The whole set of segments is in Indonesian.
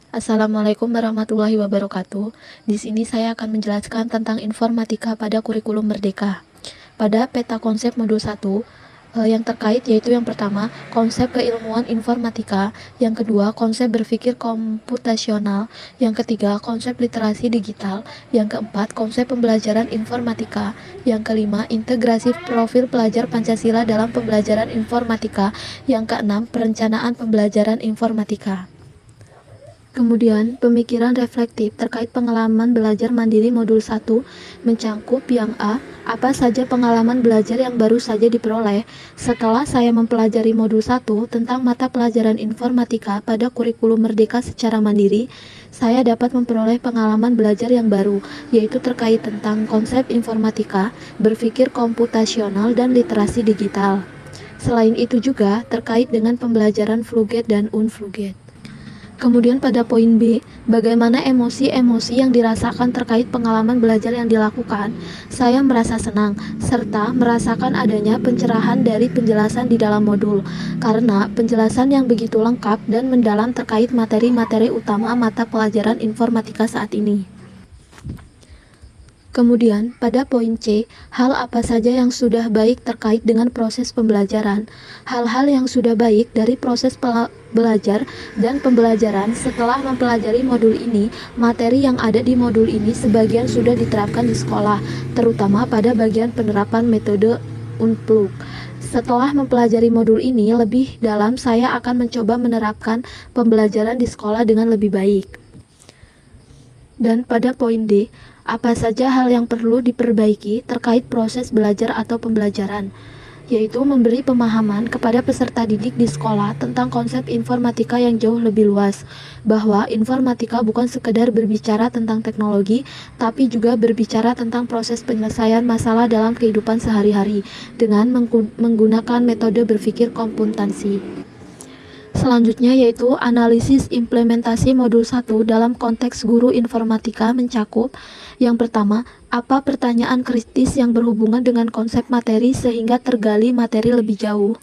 Assalamualaikum warahmatullahi wabarakatuh. Di sini saya akan menjelaskan tentang informatika pada kurikulum Merdeka. Pada peta konsep modul 1, yang terkait yaitu yang pertama, konsep keilmuan informatika, yang kedua, konsep berpikir komputasional, yang ketiga, konsep literasi digital, yang keempat, konsep pembelajaran informatika, yang kelima, integrasi profil pelajar Pancasila dalam pembelajaran informatika, yang keenam, perencanaan pembelajaran informatika. Kemudian, pemikiran reflektif terkait pengalaman belajar mandiri modul 1 mencangkup yang A, apa saja pengalaman belajar yang baru saja diperoleh setelah saya mempelajari modul 1 tentang mata pelajaran informatika pada kurikulum Merdeka secara mandiri, saya dapat memperoleh pengalaman belajar yang baru, yaitu terkait tentang konsep informatika, berpikir komputasional, dan literasi digital. Selain itu juga terkait dengan pembelajaran Fluget dan Unfluget. Kemudian pada poin B, bagaimana emosi-emosi yang dirasakan terkait pengalaman belajar yang dilakukan. Saya merasa senang, serta merasakan adanya pencerahan dari penjelasan di dalam modul, karena penjelasan yang begitu lengkap dan mendalam terkait materi-materi utama mata pelajaran informatika saat ini. Kemudian, pada poin C, hal apa saja yang sudah baik terkait dengan proses pembelajaran. Hal-hal yang sudah baik dari proses belajar dan pembelajaran setelah mempelajari modul ini, materi yang ada di modul ini sebagian sudah diterapkan di sekolah, terutama pada bagian penerapan metode Unplug. Setelah mempelajari modul ini lebih dalam, saya akan mencoba menerapkan pembelajaran di sekolah dengan lebih baik. Dan pada poin D, apa saja hal yang perlu diperbaiki terkait proses belajar atau pembelajaran, yaitu memberi pemahaman kepada peserta didik di sekolah tentang konsep informatika yang jauh lebih luas, bahwa informatika bukan sekedar berbicara tentang teknologi, tapi juga berbicara tentang proses penyelesaian masalah dalam kehidupan sehari-hari dengan menggunakan metode berpikir komputansi. Selanjutnya yaitu analisis implementasi modul 1 dalam konteks guru informatika mencakup yang pertama, apa pertanyaan kritis yang berhubungan dengan konsep materi sehingga tergali materi lebih jauh.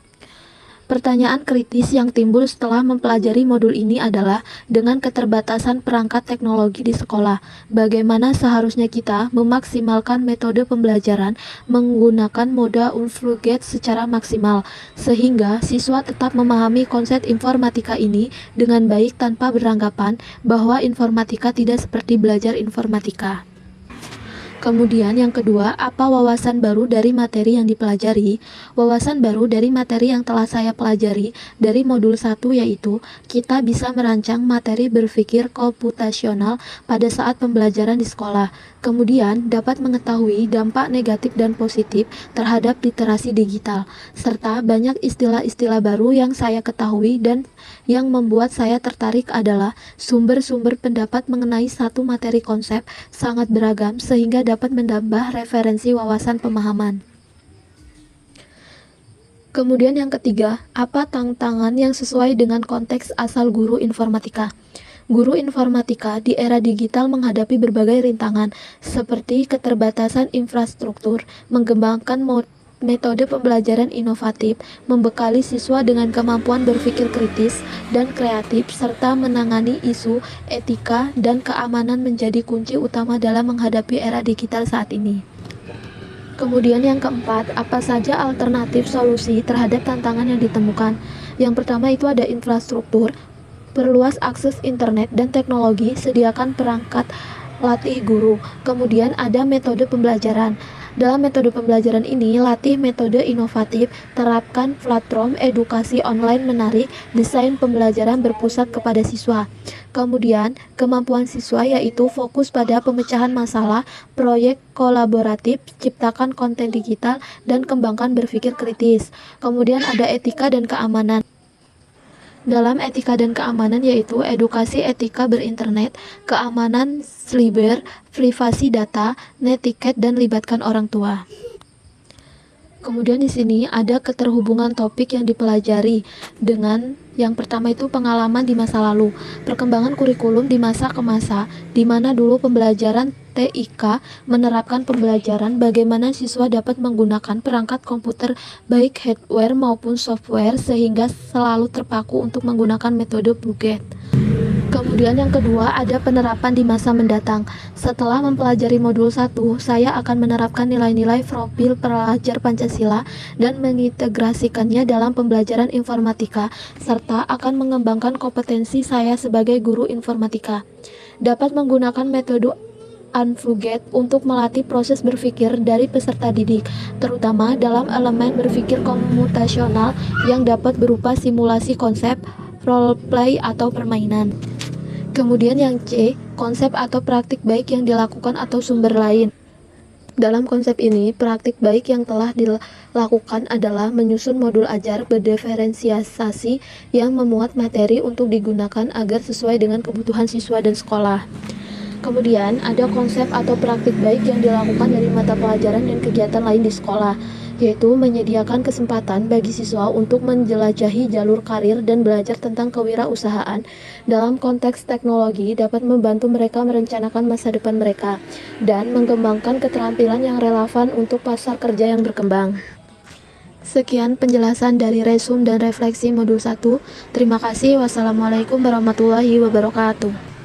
Pertanyaan kritis yang timbul setelah mempelajari modul ini adalah, dengan keterbatasan perangkat teknologi di sekolah, bagaimana seharusnya kita memaksimalkan metode pembelajaran menggunakan moda Unfluget secara maksimal, sehingga siswa tetap memahami konsep informatika ini dengan baik tanpa beranggapan bahwa informatika tidak seperti belajar informatika. Kemudian yang kedua, apa wawasan baru dari materi yang dipelajari? Wawasan baru dari materi yang telah saya pelajari dari modul 1 yaitu, kita bisa merancang materi berpikir komputasional pada saat pembelajaran di sekolah. Kemudian dapat mengetahui dampak negatif dan positif terhadap literasi digital, serta banyak istilah-istilah baru yang saya ketahui dan yang membuat saya tertarik adalah sumber-sumber pendapat mengenai satu materi konsep sangat beragam sehingga dapat menambah referensi wawasan pemahaman. Kemudian yang ketiga, apa tantangan yang sesuai dengan konteks asal guru informatika? Guru informatika di era digital menghadapi berbagai rintangan, seperti keterbatasan infrastruktur, mengembangkan metode pembelajaran inovatif, membekali siswa dengan kemampuan berpikir kritis dan kreatif, serta menangani isu etika dan keamanan menjadi kunci utama dalam menghadapi era digital saat ini. Kemudian yang keempat, apa saja alternatif solusi terhadap tantangan yang ditemukan? Yang pertama itu ada infrastruktur. Perluas akses internet dan teknologi, sediakan perangkat latih guru. Kemudian ada metode pembelajaran. Dalam metode pembelajaran ini, latih metode inovatif, terapkan platform edukasi online menarik, desain pembelajaran berpusat kepada siswa. Kemudian, kemampuan siswa yaitu fokus pada pemecahan masalah, proyek kolaboratif, ciptakan konten digital, dan kembangkan berpikir kritis. Kemudian ada etika dan keamanan. Dalam etika dan keamanan yaitu edukasi etika berinternet, keamanan siber, privasi data, netiquette, dan libatkan orang tua. Kemudian di sini ada keterhubungan topik yang dipelajari dengan yang pertama itu pengalaman di masa lalu, perkembangan kurikulum di masa ke masa, di mana dulu pembelajaran TIK menerapkan pembelajaran bagaimana siswa dapat menggunakan perangkat komputer baik hardware maupun software sehingga selalu terpaku untuk menggunakan metode Fluget. Kemudian yang kedua ada penerapan di masa mendatang. Setelah mempelajari modul 1, saya akan menerapkan nilai-nilai profil pelajar Pancasila dan mengintegrasikannya dalam pembelajaran informatika, serta akan mengembangkan kompetensi saya sebagai guru informatika. Dapat menggunakan metode Unfuget untuk melatih proses berpikir dari peserta didik, terutama dalam elemen berpikir komputasional yang dapat berupa simulasi konsep, role play, atau permainan. Kemudian yang C, konsep atau praktik baik yang dilakukan atau sumber lain. Dalam konsep ini, praktik baik yang telah dilakukan adalah menyusun modul ajar berdiferensiasi yang memuat materi untuk digunakan agar sesuai dengan kebutuhan siswa dan sekolah. Kemudian, ada konsep atau praktik baik yang dilakukan dari mata pelajaran dan kegiatan lain di sekolah, yaitu menyediakan kesempatan bagi siswa untuk menjelajahi jalur karir dan belajar tentang kewirausahaan. Dalam konteks teknologi, dapat membantu mereka merencanakan masa depan mereka dan mengembangkan keterampilan yang relevan untuk pasar kerja yang berkembang. Sekian penjelasan dari resum dan refleksi modul 1. Terima kasih. Wassalamualaikum warahmatullahi wabarakatuh.